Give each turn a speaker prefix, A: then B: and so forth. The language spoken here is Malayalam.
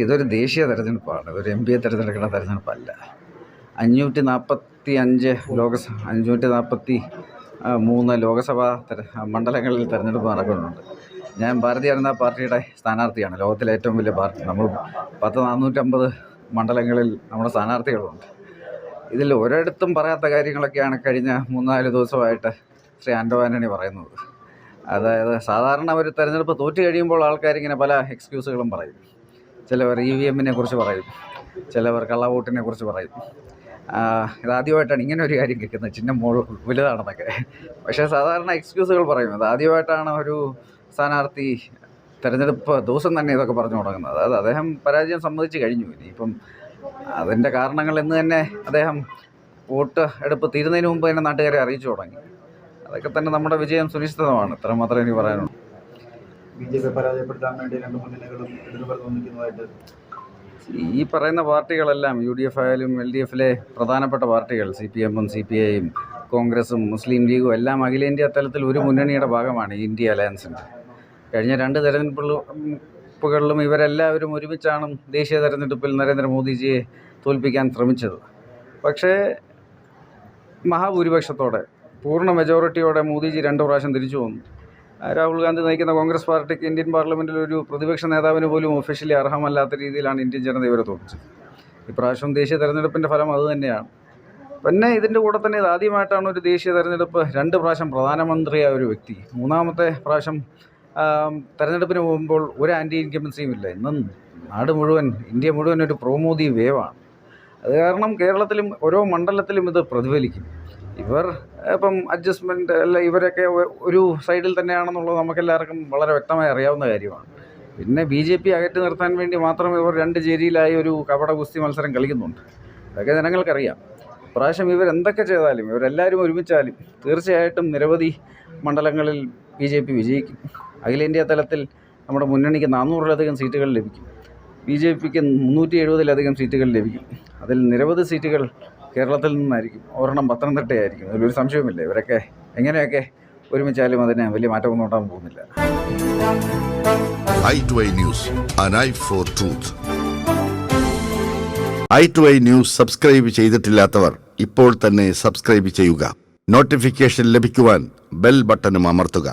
A: ഇതൊരു ദേശീയ തെരഞ്ഞെടുപ്പാണ്, ഒരു എം പിയെ തിരഞ്ഞെടുക്കുന്ന തെരഞ്ഞെടുപ്പല്ല. 543 ലോകസഭാ മണ്ഡലങ്ങളിൽ തെരഞ്ഞെടുപ്പ് നടക്കുന്നുണ്ട്. ഞാൻ ഭാരതീയ ജനതാ പാർട്ടിയുടെ സ്ഥാനാർത്ഥിയാണ്, ലോകത്തിലെ ഏറ്റവും വലിയ പാർട്ടി. നമ്മൾ 450 മണ്ഡലങ്ങളിൽ നമ്മുടെ സ്ഥാനാർത്ഥികളുണ്ട്. ഇതിൽ ഒരിടത്തും പറയാത്ത കാര്യങ്ങളൊക്കെയാണ് കഴിഞ്ഞ 3-4 ദിവസമായിട്ട് ശ്രീ ആൻ്റോ ആൻ്റണി പറയുന്നത്. അതായത് സാധാരണ ഒരു തെരഞ്ഞെടുപ്പ് തോറ്റു കഴിയുമ്പോൾ ആൾക്കാരിങ്ങനെ പല എക്സ്ക്യൂസുകളും പറയും. ചിലവർ EVM കുറിച്ച് പറയും, ചിലവർ കള്ളവോട്ടിനെ കുറിച്ച് പറയും. ഇതാദ്യമായിട്ടാണ് ഇങ്ങനെ ഒരു കാര്യം കേൾക്കുന്നത്, ചിഹ്നം വലുതാണെന്നൊക്കെ. പക്ഷേ സാധാരണ എക്സ്ക്യൂസുകൾ പറയും. അത് ആദ്യമായിട്ടാണ് ഒരു സ്ഥാനാർത്ഥി തെരഞ്ഞെടുപ്പ് ദിവസം തന്നെ ഇതൊക്കെ പറഞ്ഞു തുടങ്ങുന്നത്. അതായത് അദ്ദേഹം പരാജയം സമ്മതിച്ച് കഴിഞ്ഞു. ഇനിയിപ്പം അതിൻ്റെ കാരണങ്ങൾ എന്ന് തന്നെ അദ്ദേഹം വോട്ട് എടുപ്പ് തീരുന്നതിന് മുമ്പ് തന്നെ നാട്ടുകാരെ അറിയിച്ചു തുടങ്ങി. അതൊക്കെ തന്നെ നമ്മുടെ വിജയം സുനിശ്ചിതമാണ്. ഇത്ര മാത്രമേ എനിക്ക് പറയാനുള്ളൂ.
B: BJP പരാജയപ്പെടുത്താൻ വേണ്ടി രണ്ട് മുന്നണികളും എതിർക്കുന്നതായിട്ട്
A: ഈ പറയുന്ന പാർട്ടികളെല്ലാം UDF ആയാലും LDFലെ പ്രധാനപ്പെട്ട പാർട്ടികൾ CPM-ഉം CPI-യും കോൺഗ്രസും മുസ്ലിം ലീഗും എല്ലാം അഖിലേന്ത്യാ തലത്തിൽ ഒരു മുന്നണിയുടെ ഭാഗമാണ്, ഇന്ത്യ അലയൻസിൻ്റെ. കഴിഞ്ഞ 2 തെരഞ്ഞെടുപ്പുകളിലും ഇവരെല്ലാവരും ഒരുമിച്ചാണ് ദേശീയ തെരഞ്ഞെടുപ്പിൽ നരേന്ദ്രമോദിജിയെ തോൽപ്പിക്കാൻ ശ്രമിച്ചത്. പക്ഷേ മഹാഭൂരിപക്ഷത്തോടെ, പൂർണ്ണ മെജോറിറ്റിയോടെ മോദിജി 2 പ്രാവശ്യം തിരിച്ചു വന്നു. രാഹുൽ ഗാന്ധി നയിക്കുന്ന കോൺഗ്രസ് പാർട്ടിക്ക് ഇന്ത്യൻ പാർലമെൻറ്റിൽ ഒരു പ്രതിപക്ഷ നേതാവിന് പോലും ഒഫീഷ്യലി അർഹമല്ലാത്ത രീതിയിലാണ് ഇന്ത്യൻ ജനത ഇവരെ തോൽപ്പിച്ചത്. ഇപ്രാവശ്യം ദേശീയ തെരഞ്ഞെടുപ്പിൻ്റെ ഫലം അതുതന്നെയാണ്. പിന്നെ ഇതിൻ്റെ കൂടെ തന്നെ ഇതാദ്യമായിട്ടാണ് ഒരു ദേശീയ തെരഞ്ഞെടുപ്പ് 2 പ്രാവശ്യം പ്രധാനമന്ത്രിയായ ഒരു വ്യക്തി. 3ാമത്തെ പ്രാവശ്യം തെരഞ്ഞെടുപ്പിന് പോകുമ്പോൾ ഒരു ആൻറ്റി ഇൻകംബൻസിയും ഇല്ല. ഇന്നും നാട് മുഴുവൻ, ഇന്ത്യ മുഴുവൻ ഒരു പ്രോ മോദി വേവാണ്. അത് കാരണം കേരളത്തിലും ഓരോ മണ്ഡലത്തിലും ഇത് പ്രതിഫലിക്കും. ഇവർ ഇപ്പം അഡ്ജസ്റ്റ്മെൻറ്റ് അല്ല, ഇവരൊക്കെ ഒരു സൈഡിൽ തന്നെയാണെന്നുള്ളത് നമുക്കെല്ലാവർക്കും വളരെ വ്യക്തമായി അറിയാവുന്ന കാര്യമാണ്. പിന്നെ BJP അകറ്റി നിർത്താൻ വേണ്ടി മാത്രം ഇവർ 2 ചേരിയിലായി ഒരു കപട ഗുസ്തി മത്സരം കളിക്കുന്നുണ്ട്. അതൊക്കെ ജനങ്ങൾക്കറിയാം. പ്രാവശ്യം ഇവരെന്തൊക്കെ ചെയ്താലും, ഇവരെല്ലാവരും ഒരുമിച്ചാലും തീർച്ചയായിട്ടും നിരവധി മണ്ഡലങ്ങളിൽ BJP വിജയിക്കും. അഖിലേന്ത്യാ തലത്തിൽ നമ്മുടെ മുന്നണിക്ക് 400-ലധികം സീറ്റുകൾ ലഭിക്കും. BJPക്ക് 370-ലധികം സീറ്റുകൾ ലഭിക്കും. അതിൽ നിരവധി സീറ്റുകൾ കേരളത്തിൽ നിന്നായിരിക്കും, ഒരെണ്ണം പത്തനംതിട്ടയായിരിക്കും. അതിലൊരു സംശയവുമില്ല. ഇവരൊക്കെ എങ്ങനെയൊക്കെ ഒരുമിച്ചാലും അതിന് വലിയ മാറ്റമൊന്നും ഉണ്ടാകാൻ പോകുന്നില്ല.
C: i2i News, an eye for truth. i2i News subscribe ചെയ്തിട്ടില്ലാത്തവർ ഇപ്പോൾ തന്നെ സബ്സ്ക്രൈബ് ചെയ്യുക. നോട്ടിഫിക്കേഷൻ ലഭിക്കുവാൻ ബെൽ ബട്ടണും അമർത്തുക.